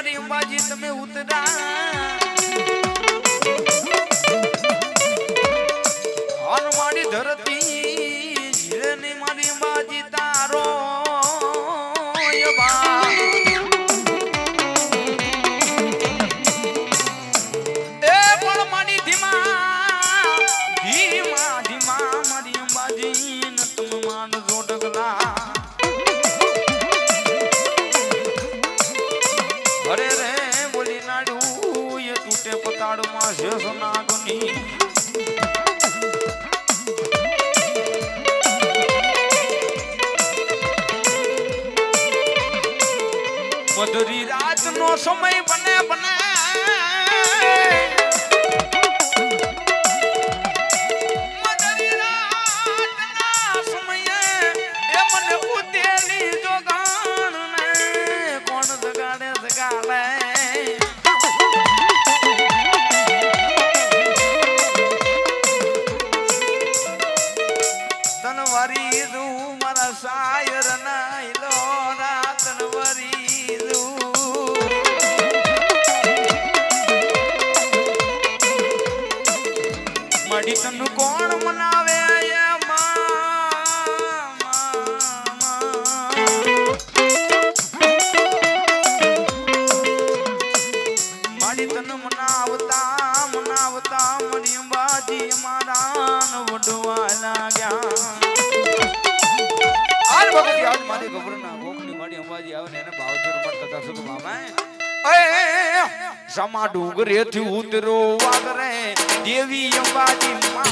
મારી અંબાજી તમે ઉતરા હન મારી ધરતી ઝીલની મારી અંબાજી તારો મધુરી રાત નો સમય બને બને મધુરી રાત ના સમયે એ મને ઉતેલી જોગાણ ને કોણ જગાડે જગાડે તનવારી દું મારા શાયર ના લો રાતનવારી મડી તનું કોણ મનાવે માડી તન મનાવતા મનાવતા મરી અંબાજી મારા વડવા લાગ્યા આજ વખતે આજ મારી ગબરના ગોખની મારી અંબાજી આવે ને એને ભાવચોર મળતા સુખ મામા સમા ડુંગરે થી ઉતરો વાગરે દેવી અંબાજી માં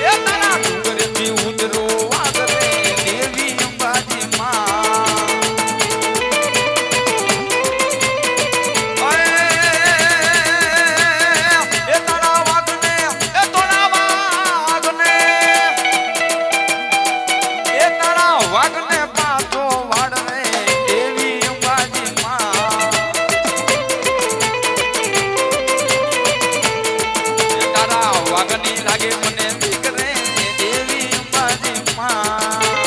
એ તારા ડુંગરે થી ઉતરો વાગરે દેવી અંબાજી માં એ તારા વાગને એ તોરા વાગને એ તારા વાગને પાછો વાડરે વાગની લાગે મને દીકરે દેવી અંબાજી માં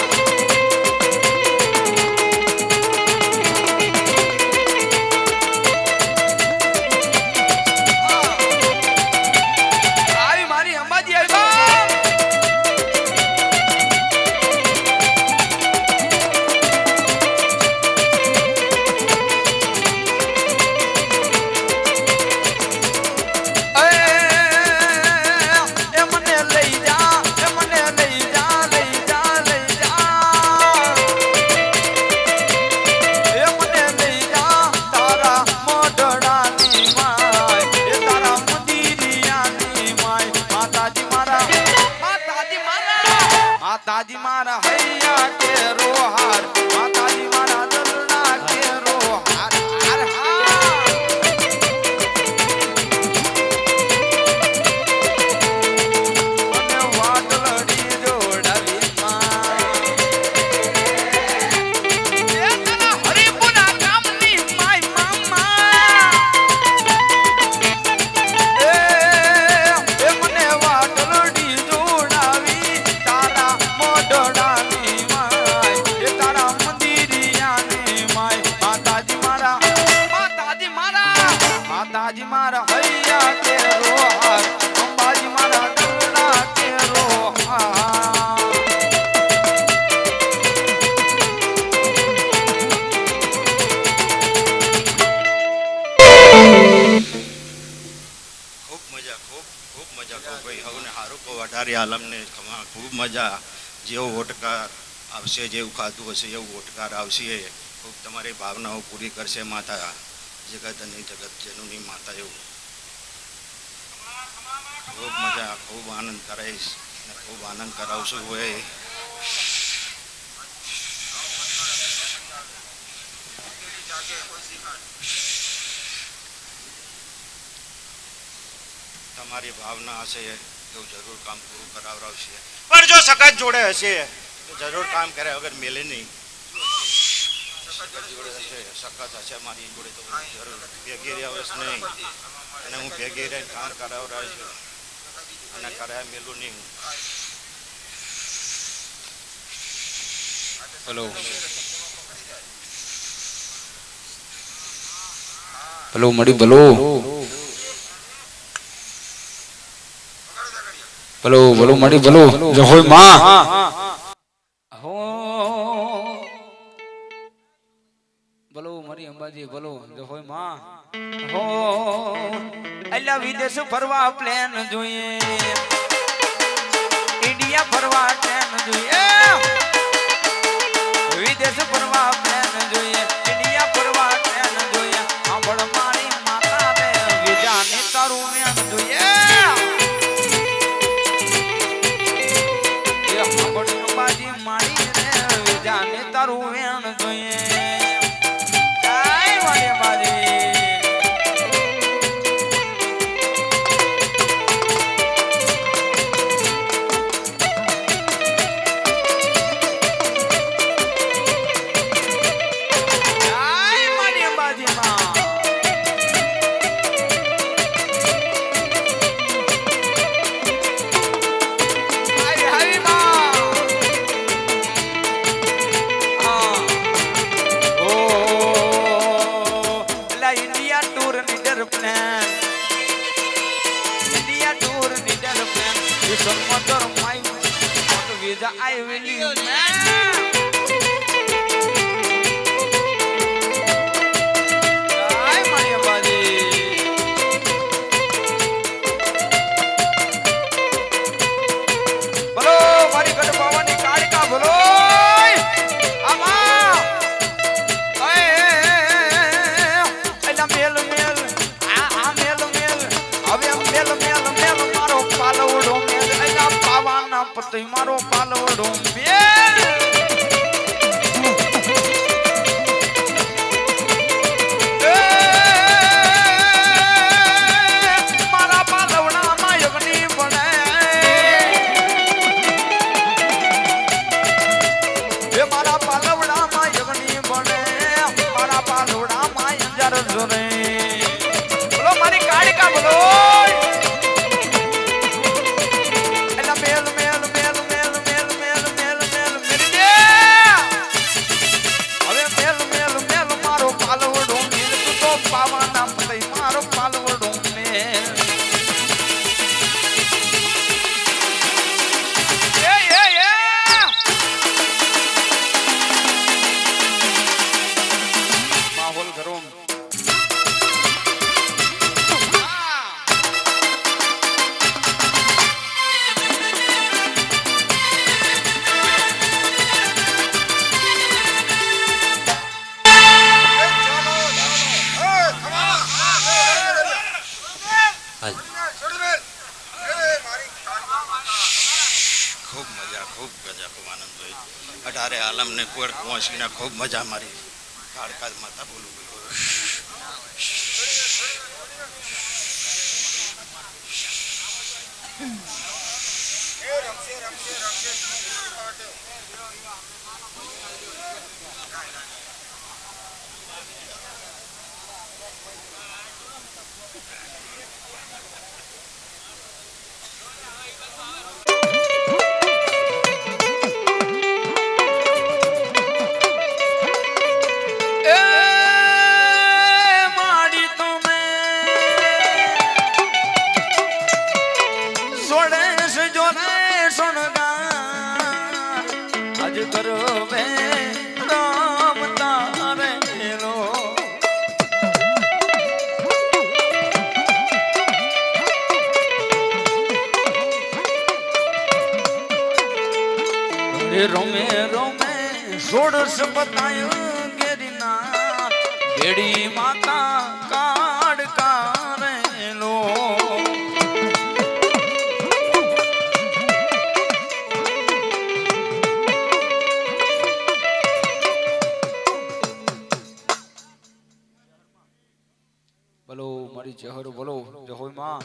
આવી મારી અંબાજી આવી માતાજી મારા હૈયા કે રોહાર માતાજી મારા દલના કે રોહાર હાર હાર મને વાદળડી જોડાવી માં એ તના હરિપુરા ગામની માય મામા એ મને વાદળડી જોડાવી તારા મોઢડાની માય એ તારા મંદિરિયાની માય માતાજી મારા હૈયા કે રોહાર અંબાજી મારા દલના કે રોહાર ખૂબ મજા ભાઈ હવે હારું કો અઢારે આલમને ખૂબ મજા જેવો ઓટકાર આવશે જેવું ખાધું હશે એવું ઓટકાર આવશે ખૂબ તમારી ભાવનાઓ પૂરી કરશે માતા જગત અને જગત જેનુની માતા એવું ખૂબ મજા ખૂબ આનંદ કરાવીશ અને ખૂબ આનંદ કરાવશું હોય તમારી ભાવના હશે તો જરૂર કામ પૂરું કરાવરાવશે પણ જો સખત જોડે હશે તો જરૂર કામ કરે વગર મેલે નહીં સખત હશે મારી જોડે તો જરૂર ભેગી રહ્યા નહીં અને હું ભેગી રહીને કામ કરાવરાવ છું અને કરાયા મેલું નહીં હેલો ભલો મળી ભલો ભલો ભલો મળી ભલો જય હોય માં હો ભલો મરી અંબાજી ભલો જય હોય માં હો અલ્યા વિદેશ ફરવા પ્લેન જોઈએ ઇન્ડિયા ફરવા ટ્રેન જોઈએ વિદેશ ફરવા પ્લેન જોઈએ ઇન્ડિયા ફરવા ટ્રેન જોઈએ સાંભળ મારી માતા રે વિજાની તારું મેન જોઈએ એ સાંભળ અંબાજી મારી રે વિજાની તારું મેન જોઈએ કાઈ વાળી Ambaji I really man. Ay, Maria Badi. Bolo, Mari Gadu Bhavani Kadika bolo. Ama. Ay, ela mel. Ah, mel. Ave mel maro palodo mel. Ela pavana pati maro palodo mel. Mara palovna mayagni bane. Ye mara palovna mayagni bane. Mara palovna mayanjar zure. Bolo mari kadika bolo. Ela mel. પાવાના પતઈ મારો પાલવડો મેલ એ માહોલ ગરમ ખૂબ મજા ખૂબ ગજા ખૂબ આનંદ હોય અઢારે આલમને code પહોંચીને ખૂબ મજા મારી કાળકાજ માતા બોલું રોમે સોડસ બતાયો ગેરીના બેડી માતા કાડ કારેલો બોલો મારી જહર બોલો જય હોય માં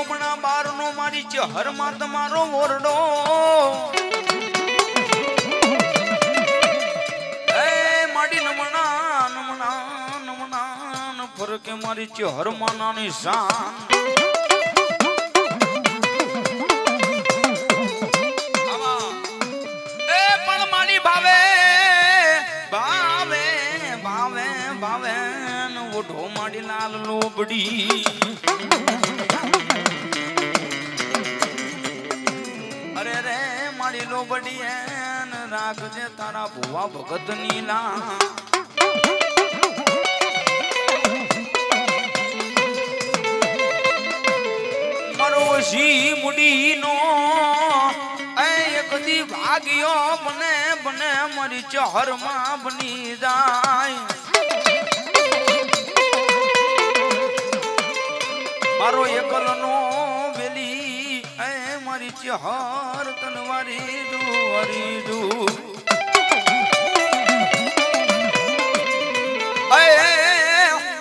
કુમણા બાર નો મારી ચહર માં તમારો ઓરડો એ માડી નમણા નમણા નમણા ફરકે મારી ચહર માં નાની શાન ઓઢો માડી લાલ લોબડી અરે રે માડી લોબડી એન રાખજે તારા ભુવા ભગત નીલા મારો સી મુડી નો એક દી ભાગ્યો બને બને મારી ચહર માં બની જાય મારો એકલ નો વેલી એ મારી ચહર તનવારી દુવારી દુ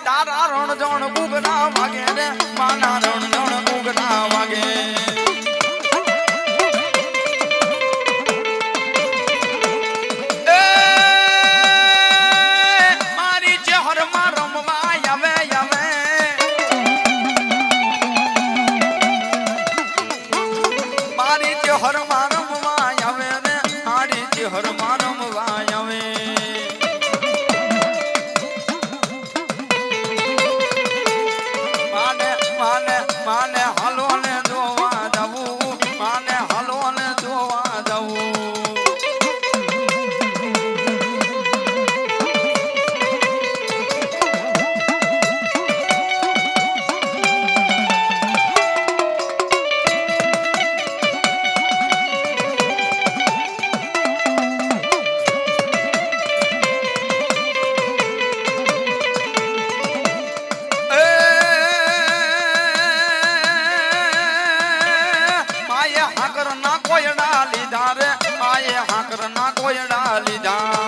તારા રણ જણ ગુગના વાગે રે માના રણ જણ ગુગના વાગે મારી ચહર માં રમવા આવે આવે હર મારમ વાયવે રે હારી હર મારમ વાયવે માને માને માને હાલો ને જોવા જવું માને હાલો ને જોવા જવું ના કોયડા લીધા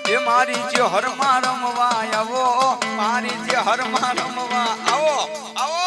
એ મારી જે હર માં રમવા આવો મારી જે હર માં રમવા આવો આવો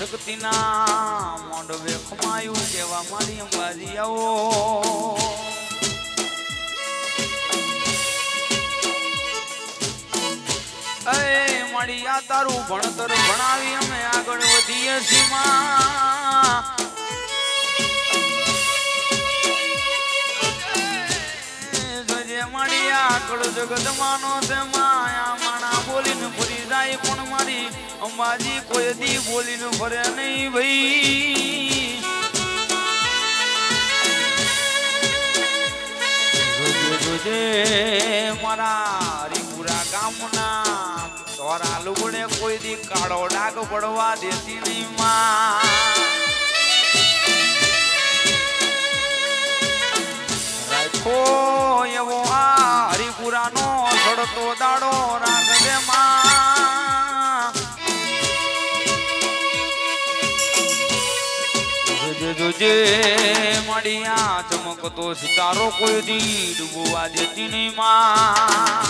શક્તિના મોંડવે ખમાયું કેવા મારી અંબાજી આવો એ મારી આ તારું ભણતર ભણાવી અમે આગળ વધીએ સીમા જોજે મારી આકળ જગત માનો તે માયા માણા બોલીને ફરી જાય પણ મારી અંબાજી કોઈ દી બોલીને ફરે નહીં ભાઈ જોજે જોજે મારા હરિપુરા ગામના તોરા લુગડે કોઈ દી કાળો ડાગ પડવા દેતી નહીં માં રાખો એવો આ હરિપુરાનો સડતો દાડો રાખજે માં જોજે મળ્યા ચમકતો સિતારો કોઈ દી ડૂબવા દેતી નહીં માં.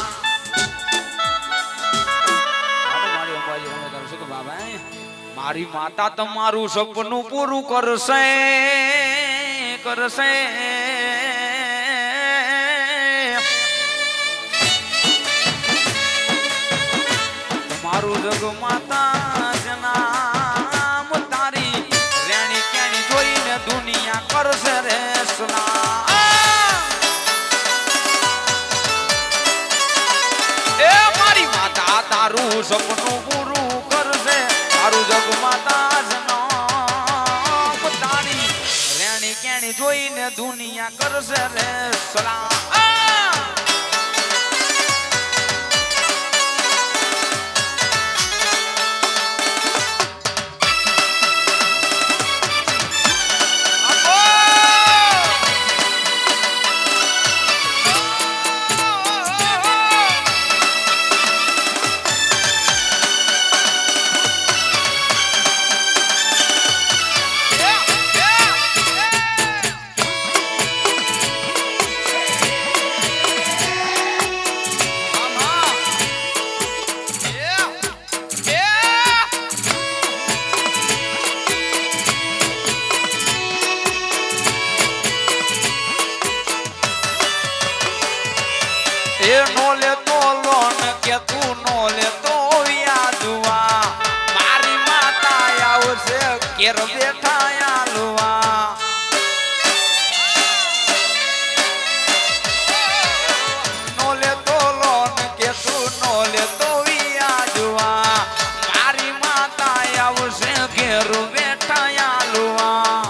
મારી માતા તમારું સપનું પૂરું કરશે કરશે. તમારું જગ માતા જનામ તારી રેણી કેણી જોઈને દુનિયા કરશે રે સના. એ મારી માતા તારું સપનું પૂરું કરશે. તારું જગ માતા જનામ તારી રેણી કેણી જોઈને દુનિયા કરશે રે સલામ. નો લેતો લોન કે તું નો લેતો યાદવા. મારી માતા આવશે કેર બેઠા આલવા. નો લેતો લોન કે તું નો લેતો યાદવા. મારી માતા આવશે ઘેર બેઠા આલવા.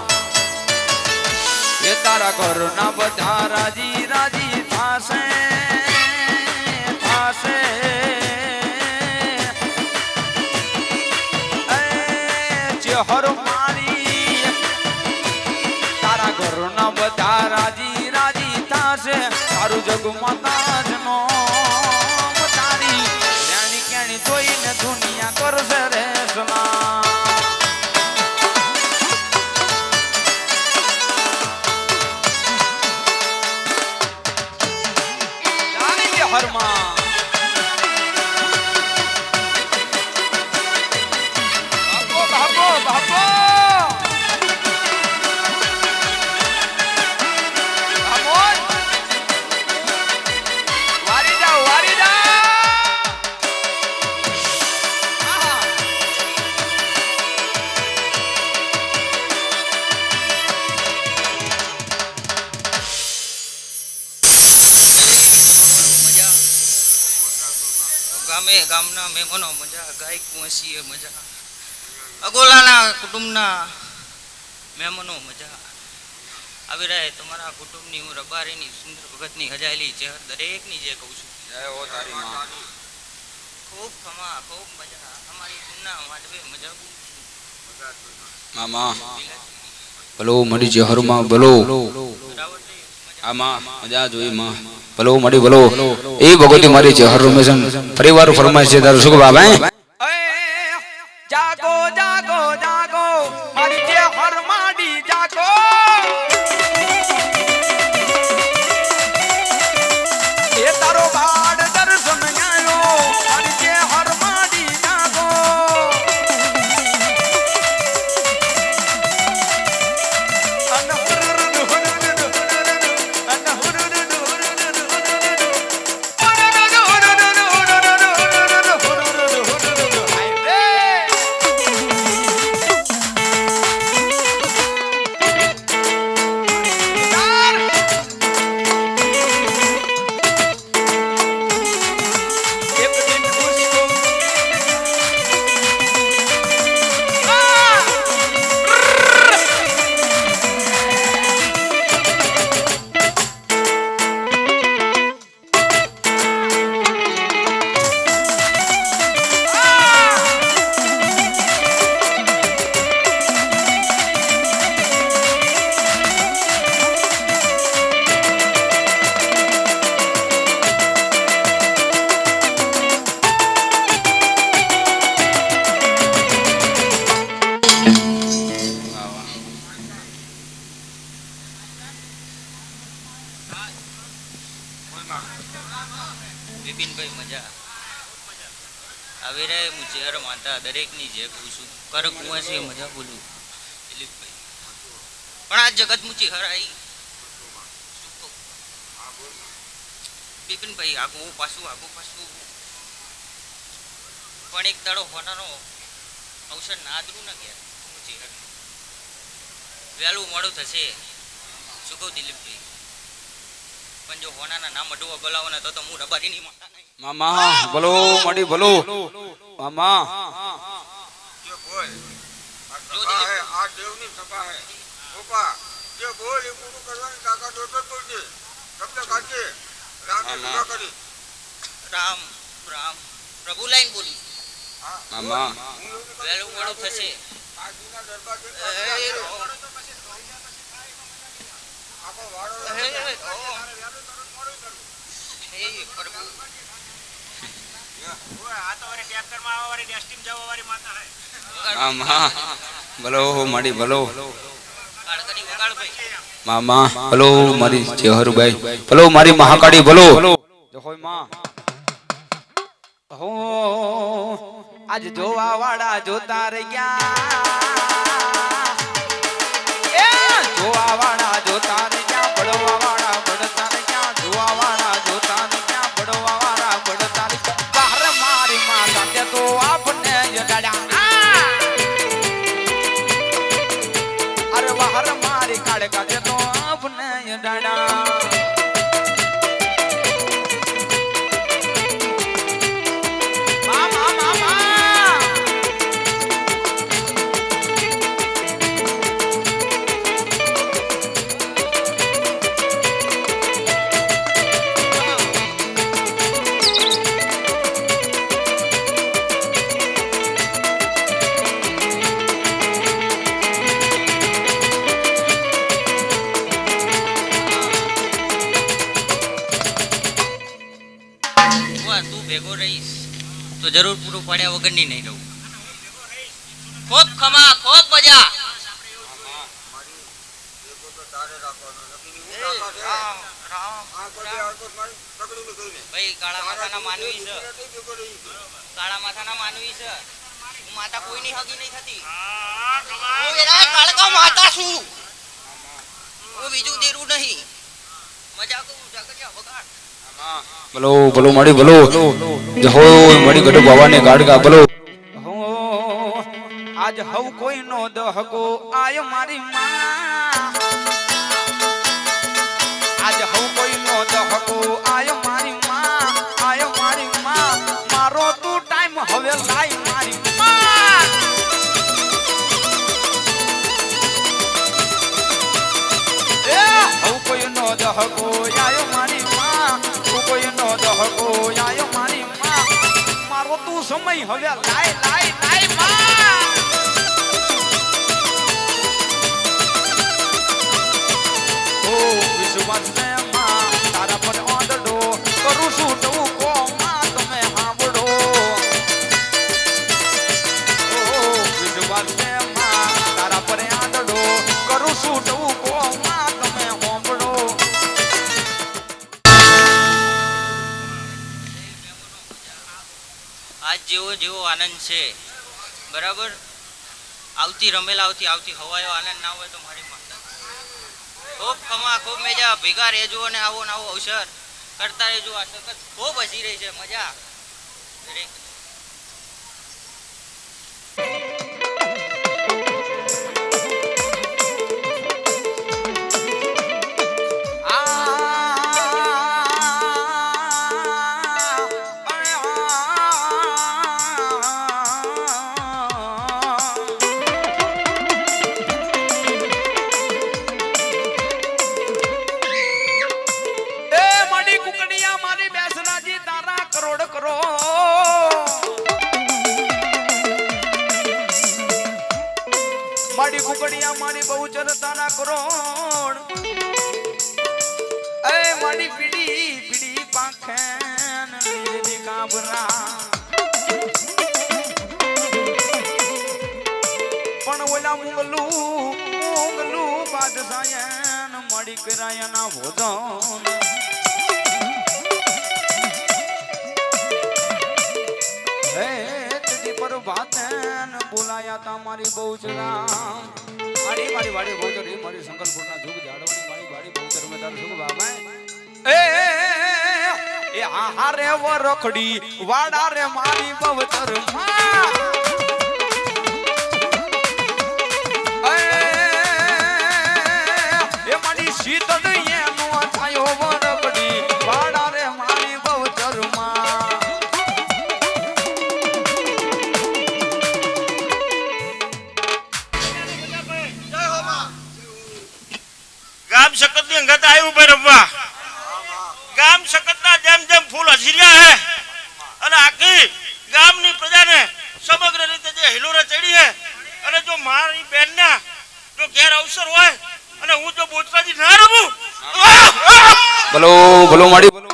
એ તારા ઘરના બધા રાજી રાજી થાશે હર મારી. તારા ઘરના બધા રાજી રાજી થાશે. તારું જગ માતા જનો તારી રેણી કેણી જોઈને દુનિયા કરશે રે સલામ. હરમાં ગામના મહેમાનો મજા, ગાયક વંશીએ મજા, અગોલાના કુટુંબના મહેમાનો મજા. આવી રહે તમારા કુટુંબની હું રબારીની સુંદર ભગતની હજાયેલી ચહેર દરેકની જે કહું છું. ખૂબ ખમા ખૂબ મજા. અમારી જૂના માંડવે મજા મામા ભલો મળી છે હરમાં ભલો. આમાં મજા જોઈ માં ભલો મળી ભલો. એ ભગવતી મારી છે હર રમેશન પરિવાર ફરમાય છે તારું સુખ બાબા. જાગો જાગો જાગો મારી જે હર માડી જાગો. એ તારો બાળ દર્શન આયો મારી જે હર માડી જાગો. આવી રે હું ઝેર માનતા દરેકની જે કહું છું કર કુંવસી મજા બોલું દિલીપભાઈ પણ આ જગત મુચી હરાઈ શું કહું? બિપિનભાઈ આગું પાછું પણ એક દાડો હોનાનો અવસર નાદરું ના ગયા મુચી હર વહેલું મોડું થશે શું કહું દિલીપભાઈ? પણ જો હોનાના નામ અડવા બોલાવવાના તો હું રબારીની માતા નહીં. મામા બોલો મડી બોલો મામા જે બોલ જો દિલીપ આ દેવની સભા હે ઓપા જે બોલ એ પૂરું કરવાની કાકા દોડતો બોલજે શબ્દ કાઢજે રામની પૂજા કરી રામ રામ પ્રભુ લાઈન બોલી મામા વહેલું મોડું થશે. આજના દરબાર આખો વાળો હે પ્રભુ આ તો વારી ટ્રેક્ટરમાં આવવા વાળી ડેસ્ટિમ જવા વાળી માતા હે. મામા બોલો મડી બોલો વગાડ કરી વગાડ ભાઈ. મામા બોલો મારી જહરુભાઈ બોલો મારી મહાકાળી બોલો જય હોય માં હો આજ જોવા વાળા જોતા રહી ગયા એ જોવા વાળા જોતા રહી ગયા બળવા વાળા બળતા રહી ગયા જોવા વાળા જોતા રહી ગયા બળવા વાળા બળતા રહી ગયા બહાર મારી માતા તે તો આપને જડાડ્યા અરે બહાર મારી કાળે કાળે તો આપને જડાડ્યા તું ભેગો રહીશ તો જરૂર પૂરું પાડ્યા વગરની નહીં રહું. ખૂબ ખમા ખૂબ મજા. ભાઈ કાળા માથાના માનવી છે, કાળા માથાના માનવી છે. હું માતા કોઈની હગી નહીં થતી. હું એના કાળકા માતા છું. હું બીજું દેરું નહીં. મજા કહું જગડિયા વગાડ. બોલો બોલો મડી બોલો જહો મડી ગઢ બાવાને ગાડગા બોલો આજ હવ કોઈ નો દહકો આય મારી માં આજ હવ કોઈ નો દહકો આય મારી માં મારો તું ટાઈમ હવે લાઈ મારી માં એ હવ કોઈ નો દહકો આય મારી માં કોઈ નો દહકો આયો મારી માં મારો તું સમય હવે લાય માં ઓ વિશ્વાસ ને માં તારા પર ઓંધડો કરું છું તું કો માં તમે સાંભળો ઓ વિશ્વાસ ને માં તારા પર ઓંધડો કરું છું તું કો માં તમે સાંભળો આજ જેવો જેવો આનંદ છે બરાબર. આવતી રમેલા આવતી હવાયો આનંદ ના હોય તો મારી માતા. ખૂબ ખમા ખૂબ મજા. ભેગા રહેજો અને આવો નવો અવસર કરતા રહેજો. આ સખત ખૂબ હસી રહી છે મજા દરેક. મારી કુકડિયા મારી બહુચર તારા કરોડ એ મારી પીડી પાંખેન લીલી કાબરા પણ ઓલા મુંગલું બાદશાયન મારી કરાયાના ભોજન હે તુજી પર ભાતન બોલાયા તા મારી બહુચરામ મારી મારી વાડી બહુચર એ મારી શંકરપુરના જુગ જાડવાની મારી વાડી બહુચર મે તાર જુગ બાબા એ હારે વરખડી વાડા રે મારી બહુચર માં એ મારી શીતળ એનો છાયો વરખડી વાડા રે મારી બહુચર માં ગામ શકતની અંગત આવ્યું ભાઈ રમવા ગામ શકતના જેમ જેમ ફૂલ હસીર્યા હે અને આખી ગામની પ્રજાને સમગ્ર રીતે જે હિલોરે ચડી હે અને જો મારી બેનના જો ઘેર અવસર હોય અને હું જો બોચરાજી ના રમું બોલો બોલો માડી બોલો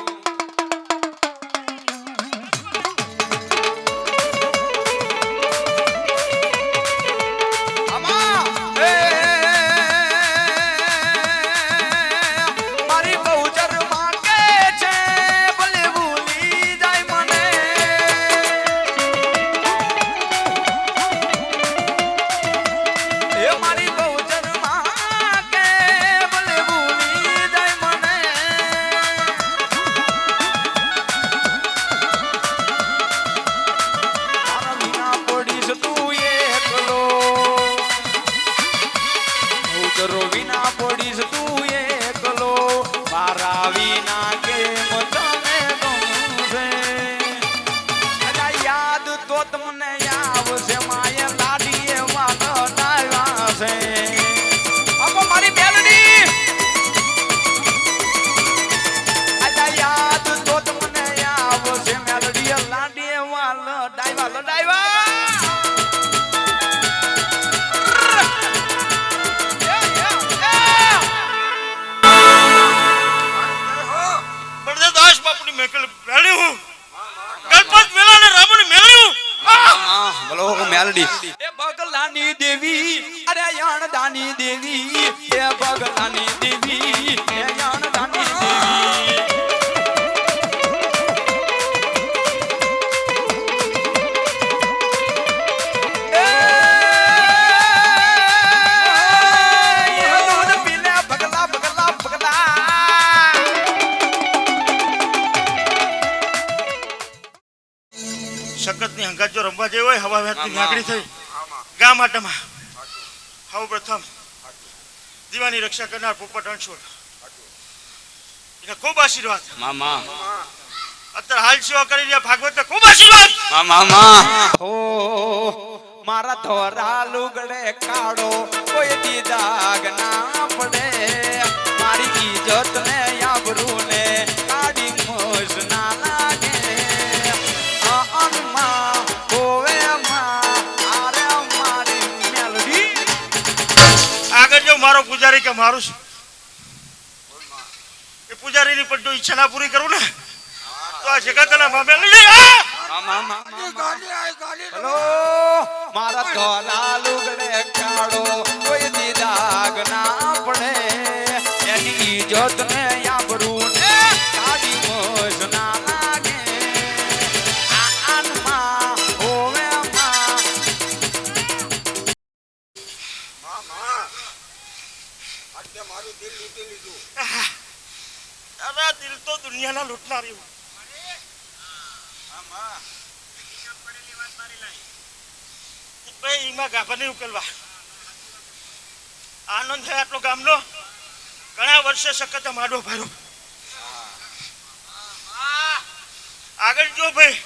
વિના પડીશ તું એકલો મારા વિના કેમ તને ગમશે યાદ તો તમને આવશે માય લાડીએ વાતો ડાવ્યા છે આપો મારી મેલડી યાદ તો તમને આવશે મેલડી લાડીએ વાલો ડાવ્યા મેલડી એ બગલાની દેવી અરે યાણદાની દેવી એ બગલાની દેવી એ યાણદાની દેવી શકતની હંગાત જો રમવા જેવી હોય હવા વેતની નાગડી થઈ ગામ આટામાં સૌ પ્રથમ દીવાની રક્ષા કરનાર પોપટ અણછોડ એને ખૂબ આશીર્વાદ મામા અત્યારે હાલ સેવા કરી રહ્યા ભાગવત ખૂબ આશીર્વાદ મામા ઓ મારા ધોરા લુગડે કાઢો કોઈ દી દાગ ના પડે મારી ઇજ્જત ને આબરૂ ને કાઢી મોસ ના લાગે આગળ જો મારો પૂજારી કે મારું છે એ પૂજારીની પણ જો ઈચ્છા ના પૂરી કરું ને તો આ જગતના મામે લઈ હેલો મારા ધોલા લુગડે કાઢો કોઈ દી દાગ ના પડે એની ઇજ્જત ને આબરૂ ને કાઢી મોસ ના લાગે આનમાં હોવે માં અરે દિલ તો દુનિયાના લૂંટનારી ભાઈ એમાં ગાભા નહીં ઉકેલવા આનંદ છે આટલો ગામનો ઘણા વર્ષે શકત માડો ભર્યો આગળ જો ભાઈ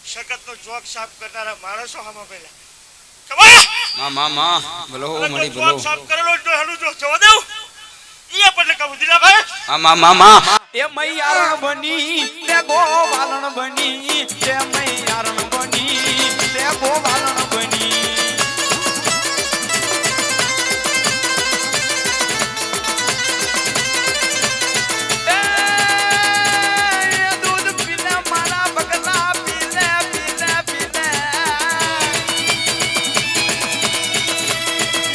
શકત નો ચોક સાફ કરનારા માણસો આમાં પહેલા બોલો મળી બોલો સાફ કરેલો જો હેલું જો જવા દેવ ઈ આપણને કહું દીલા ભાઈ મામા એ મૈયારણ બની તે ગોવાલણ બની તે મૈયારણ બની તે ગોવાલણ બની દૂધ પીલે મારા બગલા પીલે પીલે પીલે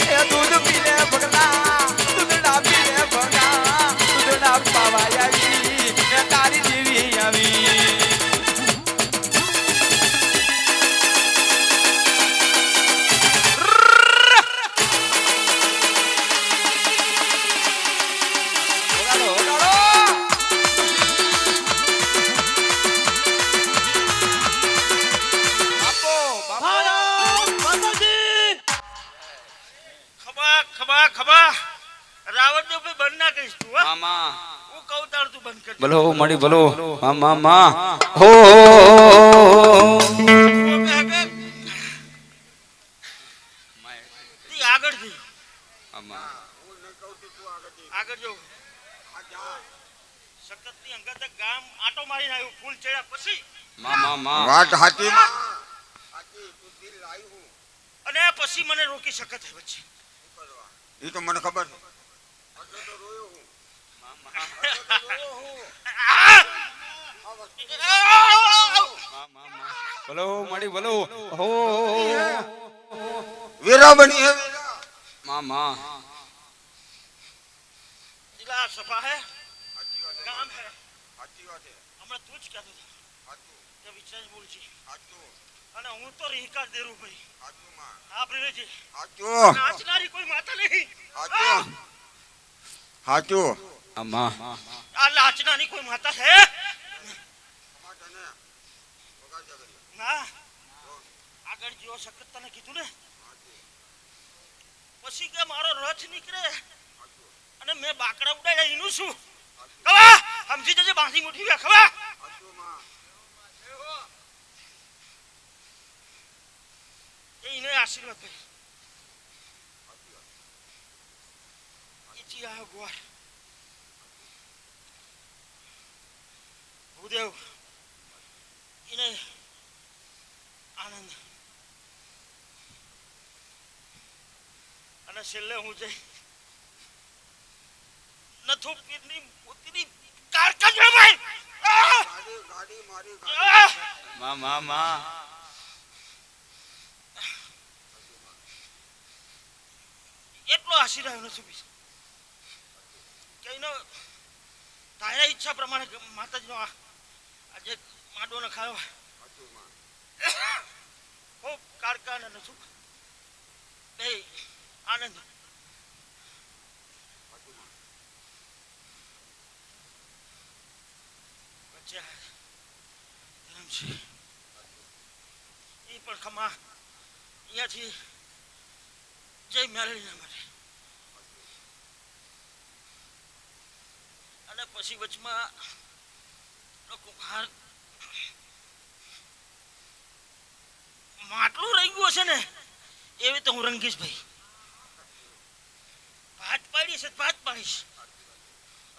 એ દૂધ પીલે બગલા દૂધડા પીલે બગલા દૂધડા પાવાયા તારી જેવી આવી ભાઈ બંધ ના કહીશ તું હા મામા હું કહું તાર તું બંધ કર ભલો મળી ભલો મામા હો આગળ જઈ મામા આગળ જો સખત ની અંગત ગામ આટો મારીને આવ્યું ફૂલ ચડ્યા પછી મામા વાત હાચી માં અને પછી મને રોકી શકત હે વચ્ચે એ તો મને ખબર છે ભલો મળી ભલો હો વીરા બની હે વીરા મામા દિલા સફા હે ગામ હે હાચી વાત છે હમણાં તું જ કહેતો હતો હાચું કે વિચાર બોલજી હાચું અને હું તો રીહકાર દેરું ભાઈ હાચું માં આપણી રેજી હાચું નાચનારી કોઈ માતા નહીં હાચું હાચું મામા આ લાચનાની કોઈ માતા હે ના આગળ જેવો સખત તને કીધું ને પછી કે મારો રથ નીકળે અને મેં બાકડા ઉડાડ્યા એનું શું ખવા સમજી જજે બાંધી મુઠી ગયા ખવા એને આશીર્વાદ ભાઈ ઈજી આ ગોળ ભૂદેવ એને આનંદ અને છેલ્લે હું જઈ નથુ પીરની મોતીની કારકજ ભાઈ ગાડી મારી મામા એટલો આશીર્વાદ નથી કે એનો તારા ઈચ્છા પ્રમાણે માતાજીનો આજે માંડવો ને ખાયો ખૂબ કારકા ને નથુ બે આનંદ વચ્ચે ધરમ છે એ પણ ખમા અહીંયાથી જય મેળવીના માટે અને પછી વચમાં લોકો બહાર માટલું રહી ગયું હશે ને એવી તો હું રંગીશ ભાઈ ભાત પાડીશ ભાત પાડીશ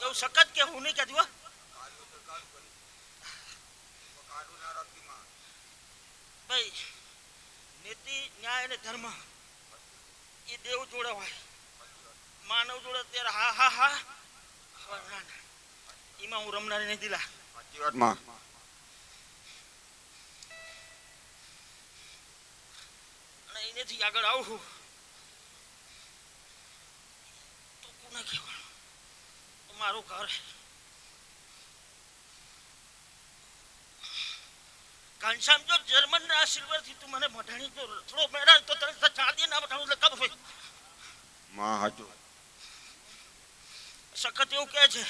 એવું સખત કે હું નહીં કહેતી હો ભાઈ નીતિ ન્યાય અને ધર્મ એ દેવ જોડે હોય માનવ જોડે ત્યારે હા હા હા ના ના એમાં હું રમનારી નહીં દિલા સાચી વાત માં અને એનેથી આગળ આવું તો કોને કહેવાનું તો મારું ઘર ઘનશ્યામ જો જર્મન ના આશીર્વાદ થી તું મને મઢાણી જો થોડો મેળા તો તને ચાંદી ના મઢાણું એટલે કબ હોય માં હાચું સખત એવું કહે છે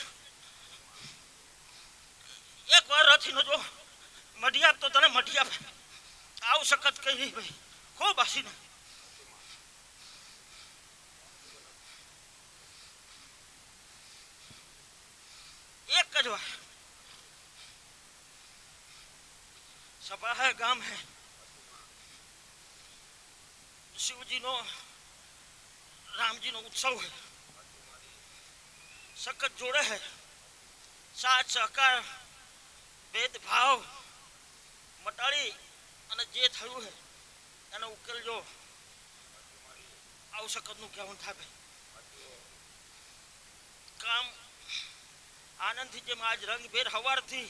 એક વાર રથી નો જો મઢી આપ તો તને મઢી આપે આવું સખત કહી રહી ભાઈ ખૂબ હસીને એક જ વાર सभा है गांव है शिव जी नो राम जी नो उत्सव है सखत जोड़े है साथ सहकार भेदभाव मटाड़ी અને જે થયું છે એનો ઉકેલ જો આવું સખત નું કહેવું થાય કામ આનંદથી જેમ આજ રંગભેર હવારથી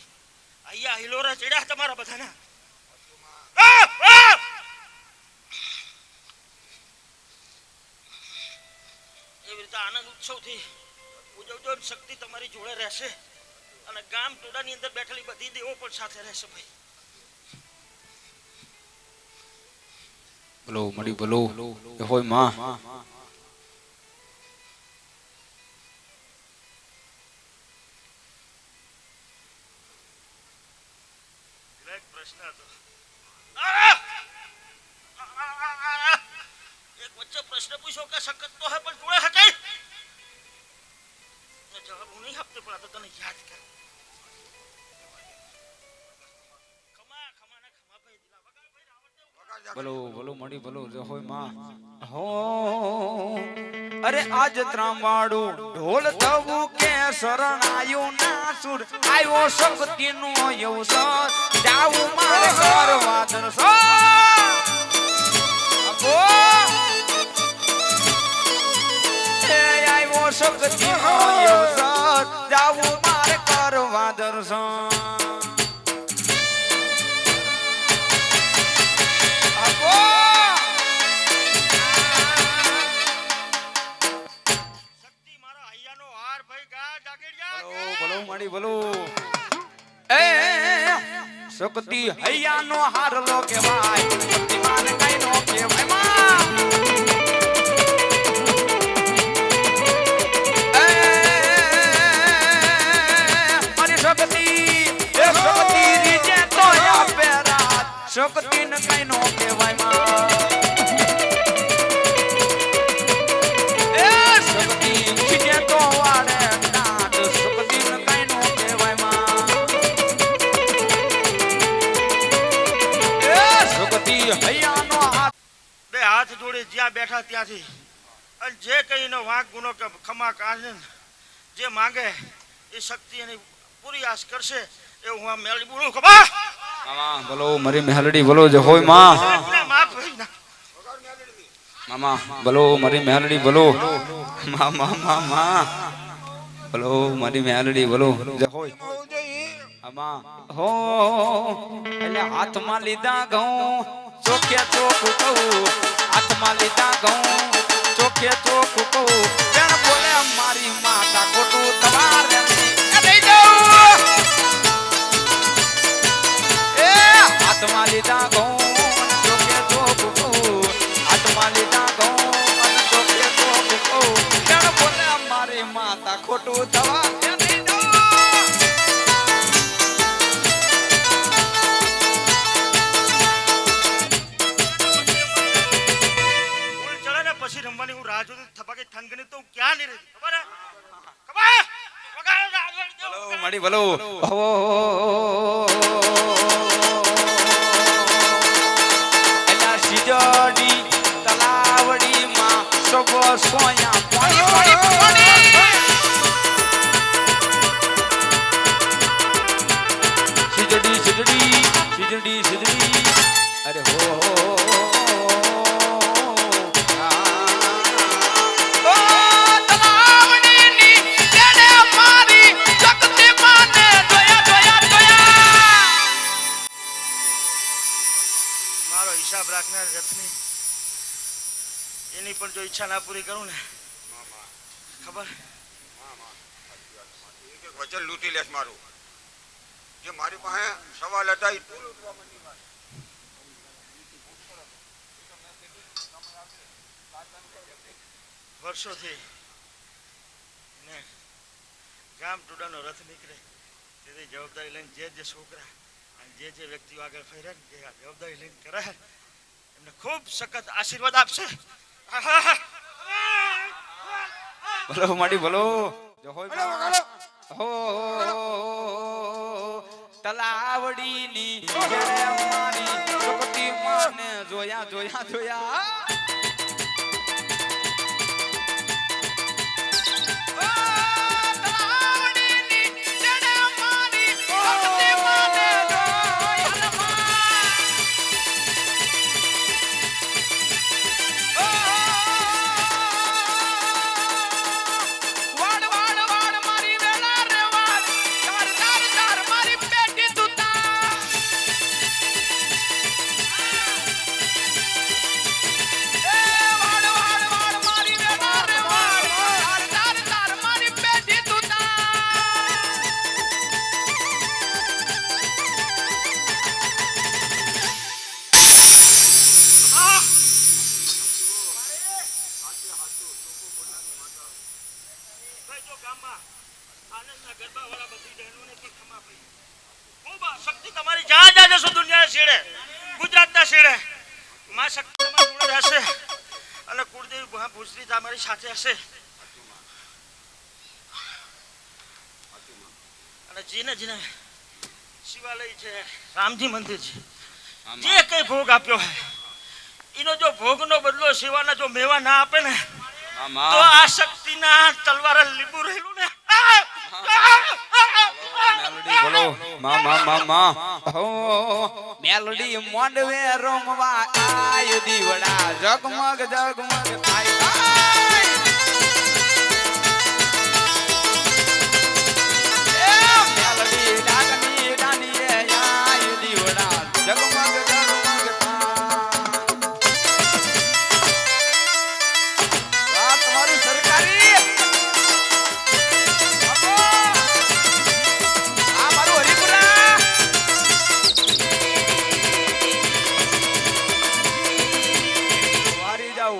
અહીંયા હિલોરા ચડ્યા તમારા બધાના એવી રીતે આનંદ ઉત્સવથી ઉજવજો શક્તિ તમારી જોડે રહેશે અને ગામ ટોડાની અંદર બેઠેલી બધી દેવો પણ સાથે રહેશે ભાઈ બોલો મળી બોલો એ હોય માં પ્રશ્ન હતો એક વચ્ચે પ્રશ્ન પૂછ્યો કે સખત તો હે પણ જોડે હકાય પણ આ તો તને યાદ કર ખમા ખમા ના ખમા ભાઈ દિલા વગાડ ભાઈ રાવણ દેવ બોલો બોલો મળી બોલો જય હોય માં હો અરે આજ ત્રાંબાડું ઢોલ થવું કે શરણાયું ના સુર આવ્યો શક્તિ નો અવસર જાવું મારે કરવા દર્શન આવ્યો શક્તિ નો અવસર જાવું મારે કરવા દર્શન શક્તિ મારા હૈયાનો હાર ભાઈ ગા જાગેડિયા બોલો માડી બોલો એ શક્તિ હૈયાનો હારલો કહેવાય શક્તિમાન કઈ નો કહેવાય માં એ મારી શક્તિ એ શક્તિ રીજે તો આપે રાત શક્તિ ન કઈ નો કહેવાય માં એ શક્તિ રીજે તો વાળે નાદ શક્તિ ન કઈ નો કહેવાય માં એ શક્તિ હૈયાનો હાથ બે હાથ જોડે જ્યાં બેઠા ત્યાંથી અને જે કહીને વાંક ગુનો કે ખમા કાઢે ને, જે માંગે એ શક્તિ એની પૂરી આશ કરશે એવું હું આ મેલડી બોલું ખબર મામા બોલો મારી મેલડી બોલો જય હોય માં માફ ભાઈ ના મામા બોલો મારી મેલડી બોલો મામા મામા બોલો મારી મેલડી બોલો જય હોય આમાં હો એટલે હાથમાં લીધા ઘઉં ચોખે ચોખ કહું હાથમાં લીધા ઘઉં ચોખે ચોખ કહું બેન બોલે મારી માતા ખોટું તમારે લઈ જાઉં એ હાથમાં લીધા ઘઉં ચોખે ચોખ કહું હાથમાં લીધા ઘઉં અને ચોખે ચોખ કહું બેન બોલે મારી માતા ખોટું તમારે લઈ જાઉં ફૂલ ચડે ને પછી રમવાની હું રાહ જોતી થપાકે થનગની તો હું ક્યાં નહીં રહેતી ખબર હે ખબર વગાડ આગળ જાઓ. બોલો માડી બોલો હો એલા સિજડી તલાવડી માં સગો સોયા પાણી પાણી પાણી સિજડી સિજડી સિજડી સિજડી અરે હો મારો હિસાબ રાખનાર રથની એની પણ જો ઈચ્છા ના પૂરી કરું ને ખબર એક વચન લૂંટી લેશ મારું જે મારી પાસે સવાલ હતા એ તું લૂંટવા માંડી વાત. વર્ષોથી ને ગામ ટોડાનો રથ નીકળે તેથી જવાબદારી લઈને જે છોકરા અને જે વ્યક્તિઓ આગળ ફર્યા ને જે આ જવાબદારી લઈને કરે એમને ખૂબ સખત આશીર્વાદ આપશે બોલો માડી બોલો જય હોય માં. હો તલાવડીની જેણે અમારી શક્તિ માને જોયા જોયા જોયા ભાઈ જો ગામમાં આનંદના ગરબાવાળા બધી બહેનોને પણ ખમા ભાઈ ખૂબ શક્તિ તમારી જ્યાં જ્યાં જશો દુનિયા છેડે ગુજરાતના છેડે માં શક્તિ તમારી જોડે હશે અને કુળદેવી મહાભૂશ્રી તમારી સાથે હશે અને જેને જેને શિવાલય છે રામજી મંદિર છે જે કઈ ભોગ આપ્યો હે એનો જો ભોગનો બદલો સેવાના જો મેવા ના આપે ને તો આ શક્તિના તલવાર લીંબુ રહેલું ને મેલડી બોલો મા મા મા મા હો મેલડી મોંડવે રમવા આય દીવડા જગમગ જગમગ થાય એ મેલડી ડાકની ડાનીએ આય દીવડા જગમગ જગમગ થાય વાત તમારી સરકારી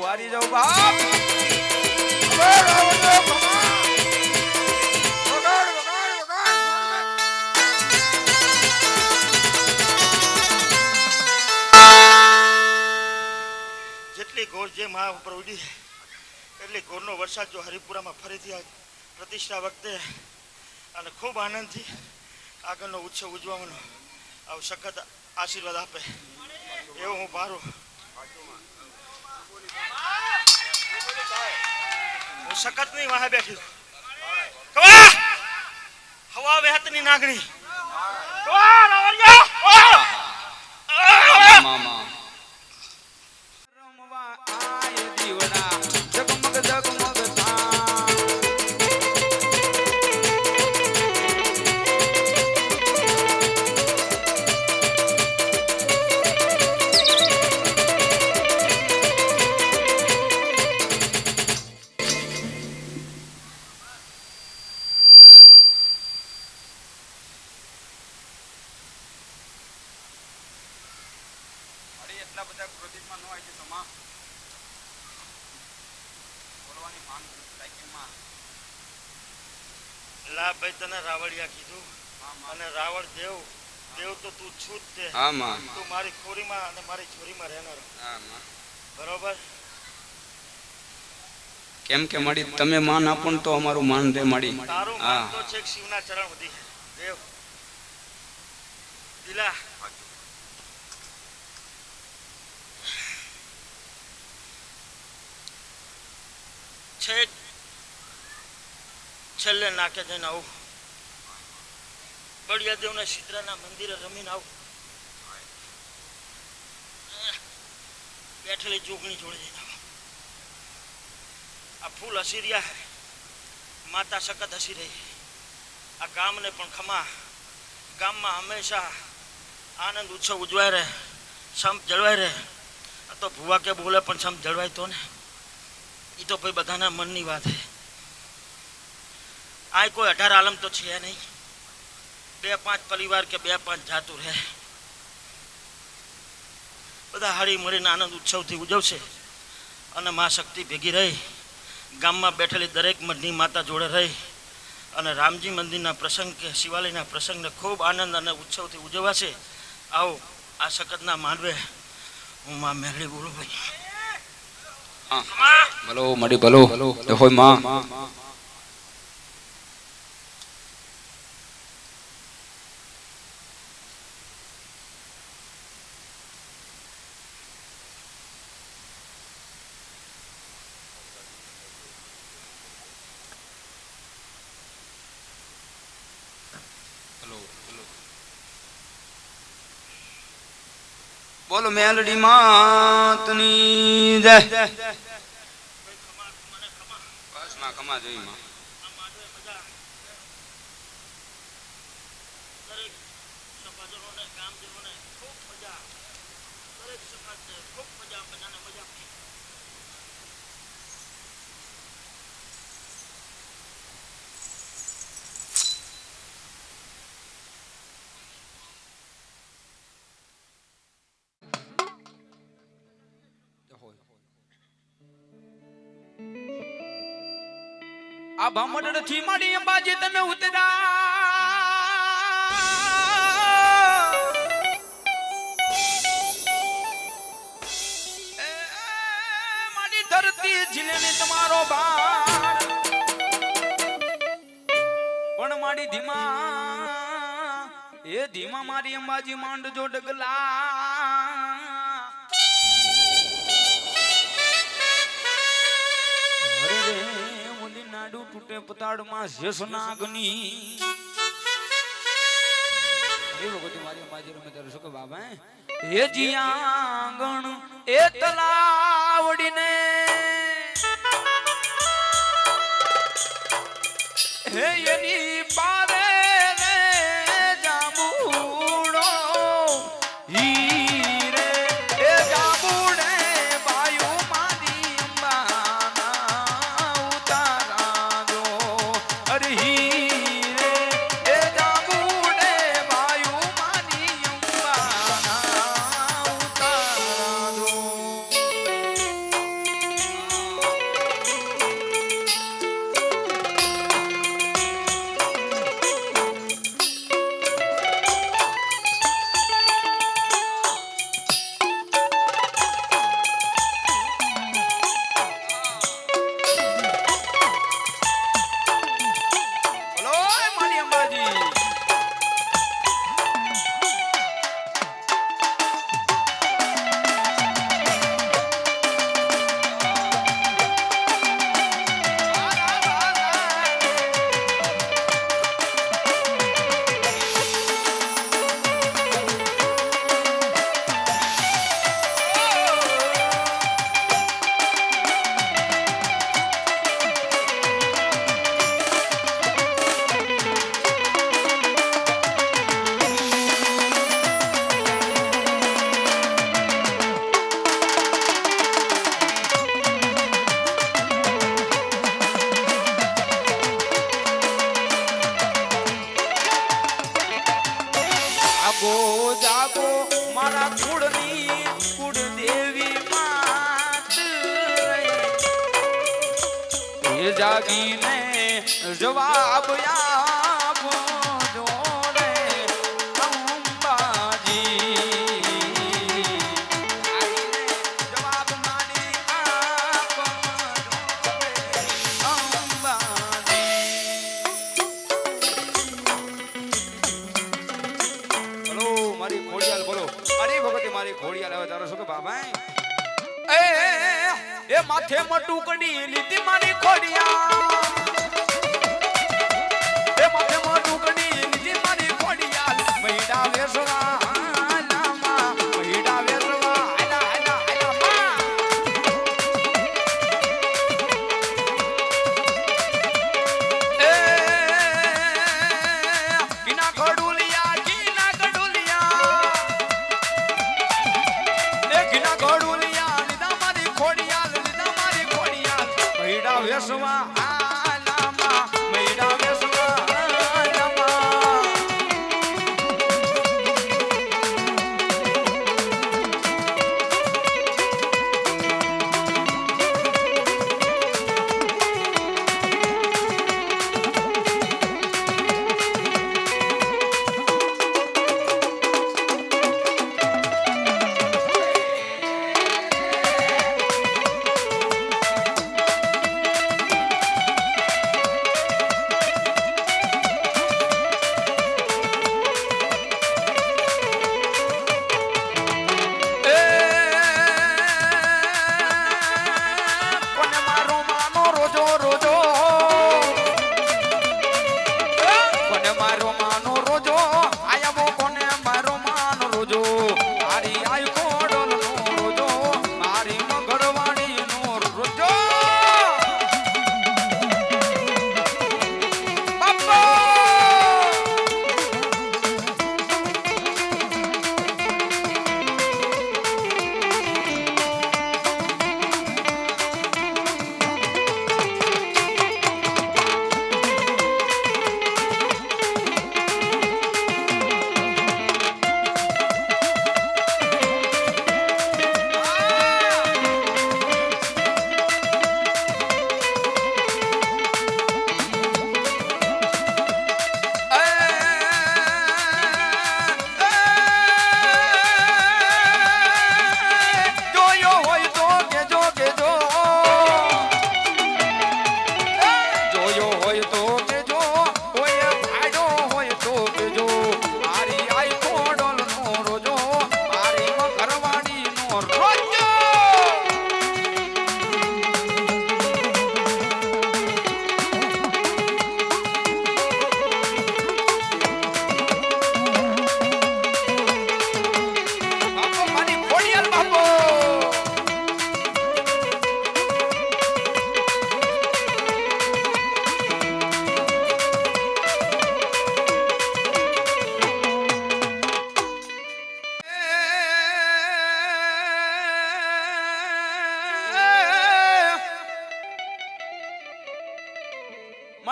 વારી જાવ બાપ જેટલી ગોળ જે મા ઉપર ઉડી એટલી ગોળનો વરસાદ જો હરિપુરામાં ફરીથી આ પ્રતિષ્ઠા વખતે અને ખૂબ આનંદથી આગળનો ઉત્સવ ઉજવવાનો આવું સખત આશીર્વાદ આપે એવું હું ભારું હું સખત ની વાહે બેઠી કવા હવા વેહતની નાગણી કવા રાવણિયા મામા રમવા આય દીવડા જગમગ જગમગ થાય એટલા બધા ક્રોધિતમાં ન આવી છે સમા બોલવાની માંગ લાઈકમાં લા ભાઈ તને રાવળિયા કીધું અને રાવણ દેવ દેવ તો તું છું જ તે હા માં તું મારી ખોરીમાં અને મારી છોરીમાં રહેનારો હા માં બરોબર કેમ કે મળી તમે માન આપો ને તો અમારું માન રે મળી તારું હા માન તો છે કે શિવના ચરણ સુધી દેવ દિલા છેક છેલ્લે નાકે જઈને આવું બળિયા દેવના સિદ્રાના મંદિરે રમીને આવું બેઠેલી જોગણી જોડે જઈને આવું આ ફૂલ હસી રહ્યા હે માતા સખત હસી રહી આ ગામને પણ ખમા ગામમાં હંમેશા આનંદ ઉત્સવ ઉજવાય રહે સંપ જળવાય રહે આ તો ભુવા કે બોલે પણ સંપ જળવાય તો ને એ તો ભાઈ બધાના મનની વાત છે આ કોઈ 18 આલમ તો છે નહીં 2-5 પરિવાર કે 2-5 જાતું રહે બધા હળી મળીને આનંદ ઉત્સવથી ઉજવશે અને મા શક્તિ ભેગી રહી ગામમાં બેઠેલી દરેક મઢની માતા જોડે રહી અને રામજી મંદિરના પ્રસંગ કે શિવાલયના પ્રસંગને ખૂબ આનંદ અને ઉત્સવથી ઉજવાશે આવો આ સખતના માંડવે હું મા મેળવી બોલું ભાઈ ભલો મળી ભલો હોય માં બોલો મેલડી માતની જય બસ માં કમા જોઈ માં દરેક સભાજનોને ગામજનોને ખૂબ મજા દરેક સમાજને ખૂબ મજા બધાને મજા આ ભામડ થી માડી અંબાજી તમે ઉતરા માડી ધરતી ઝીલની તમારો બાર પણ મારી ધીમા એ ધીમા મારી અંબાજી માંડ જો ડગલા અરે રે ઓલી નાડુ તૂટે પતાડમાં શેષનાગની એ ભગવતી મારી અંબાજી રમે તારું શું કે બાબા એ જીયાંગણ એ તલાવડીને હે એની પારે રે જાંબુડો હીરે એ જાંબુડે બાયુ મારી અંબાના ઉતારા દો અરે હીરે એ જાંબુડે બાયુ મારી અંબાના ઉતારા દો બોલો મારી અંબાજી જાગો જાગો મારા કુળની કુળદેવી માત એ જાગીને જવાબ આપો જો રે અંબાજી જાગીને જવાબ મારી આપો જો રે અંબાજી બોલો મારી ખોડિયાલ બોલો અરે ભગવતી મારી ખોડિયાલ હવે તારો શું કે બાબા એ માથે મોટું કડી લીધી મારી ખોડિયાલ એ માથે મોટું કડી લીધી મારી ખોડિયાલ મહિડા વેસવા લામા મહિડા વેસવા આલા આલા આલા મા એ કિના ખડુલિયા કિના ખડુલિયા એ કિના ખડુલિયા લીધા મારી ખોડિયાલ લીધા મારી ખોડિયાલ મહિડા વેસવા આલામા મહિડા વેસવા આલામા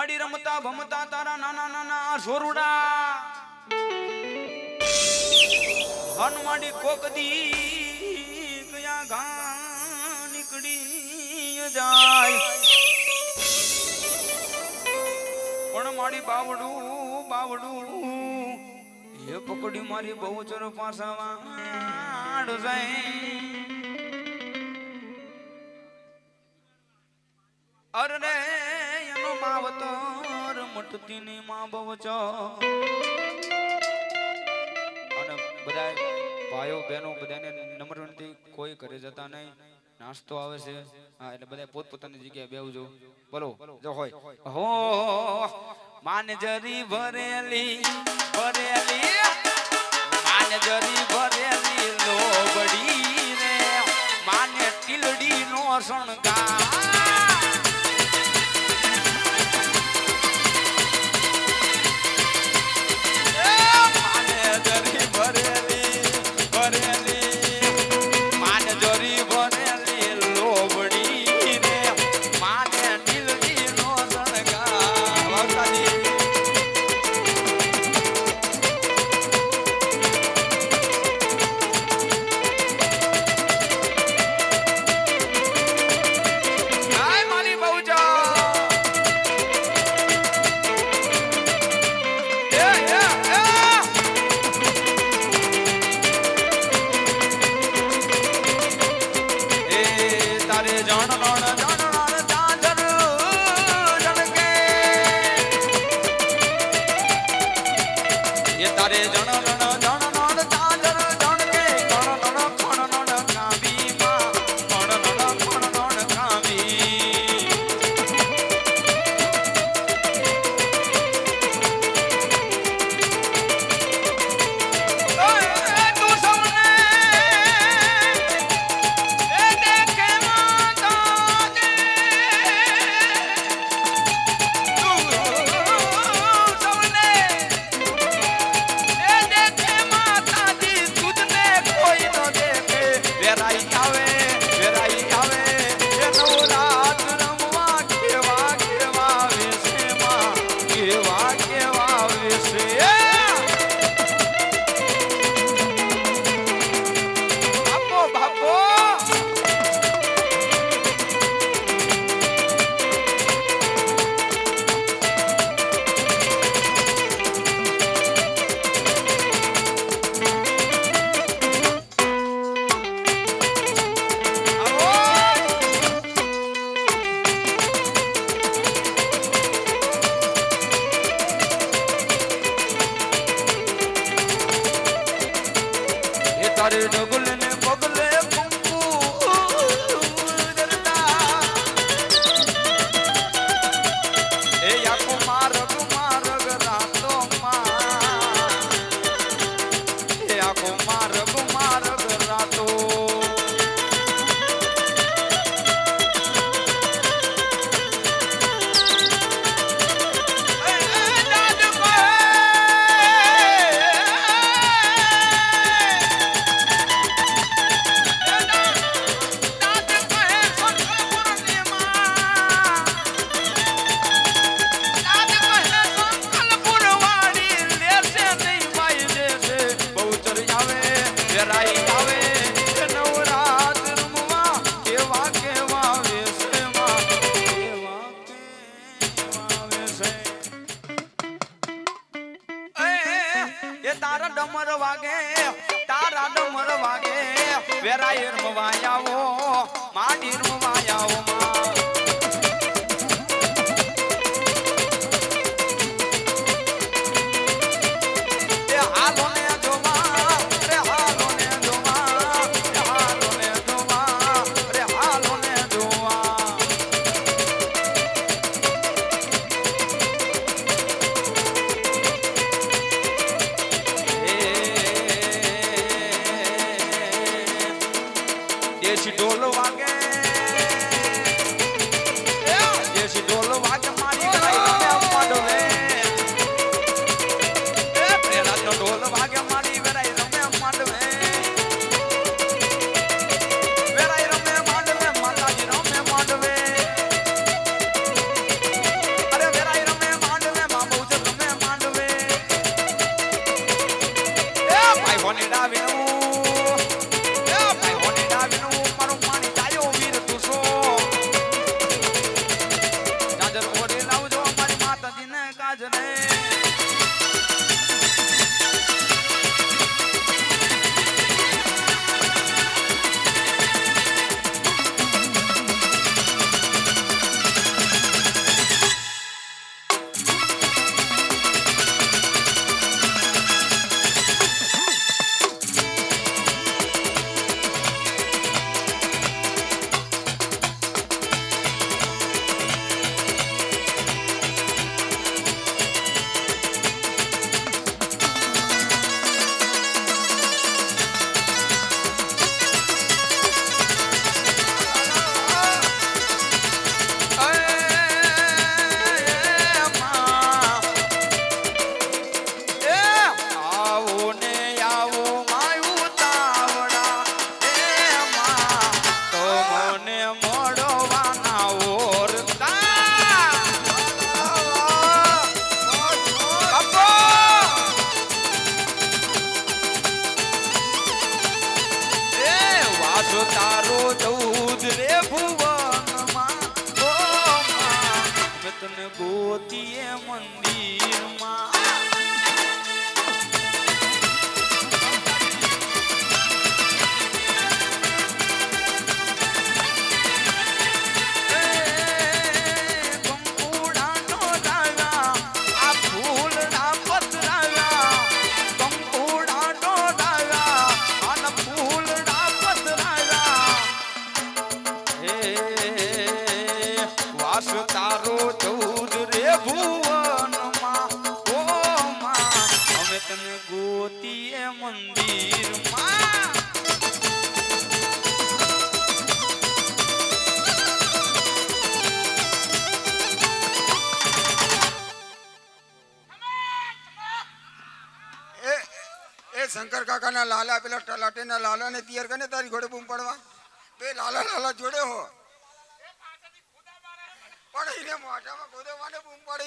માડી રમતા ભમતા તારા નાના નાના સોરુડા હનમાડી કોકદી ગયા ઘા નીકળી જાય પણ મારી બાવડું બાવડું એ પકડી મારી બહુ ચર પાસાવાડ જાય અરે એનો માવતર મટતી ની માં બહુ ચો અને બધા ભાઈઓ બહેનો બધાને નમ્ર વિનંતી કોઈ ઘરે જતા નહીં નાસ્તો આવે છે હા એટલે બધા પોતપોતાની જગ્યાએ બેહજો બોલો જો હોય હો માનજરી ભરેલી ભરેલી માનજરી ભરેલી લોબડી રે માને ટીલડી નો શણગાર વેરાઈ રમે વાસ તારો ચૌદ રે ભુવનમાં ઓ માં અમે તને ગોતીએ મંદિરમાં તારો ચૌદ રે ભુવનમાં ઓ માં અમે તને ગોતીએ મંદિરમાં એ શંકર કાકાના લાલા પેલા તલાટીના લાલાને તૈયાર કરીને તારી ઘોડે બૂમ પડવા બે લાલા જોડે હો પણ એને મોઢામાં ગોદવાને બૂમ પડે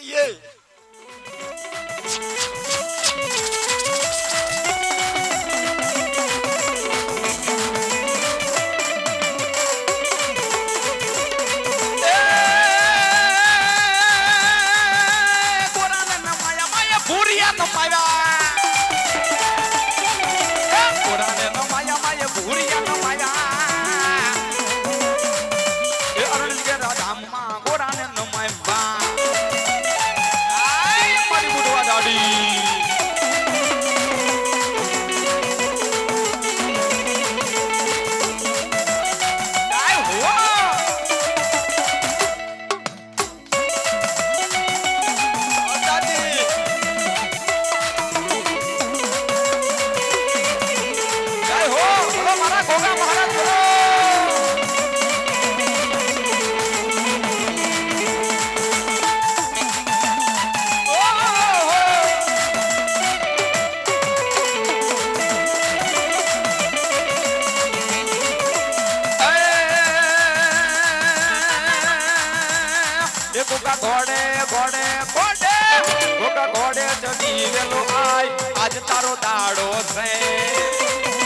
ઘોડે ચડી વેલો આય આજ તારો દાડો છે